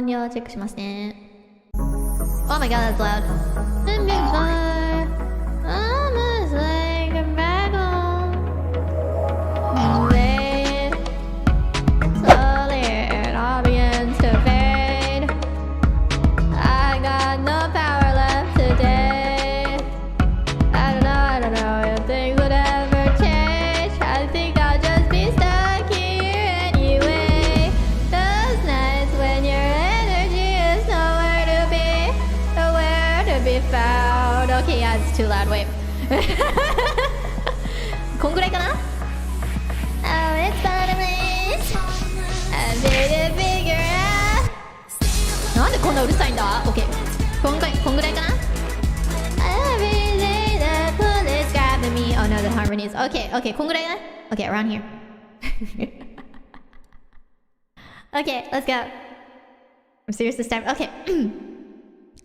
音量チェックしますね。Oh my god, that's loud. The big fire, almost like a battle. Wait, slowly it all begins to fade. I got no power left today. I don't know if things would ever change. I think I'll just be stuck here anyway. Those nights when your energy is nowhere to be found. Okay, yeah, it's too loud. Wait. こんぐらいかな? Oh, it's bottomless. I made it bigger out. なんでこんなうるさいんだ? Okay. こんぐらいかな? Every day the police grabbing me. Oh no, the harmonies. Okay, こんぐらいかな? Okay, around here. Okay, let's go. I'm serious this time. Okay.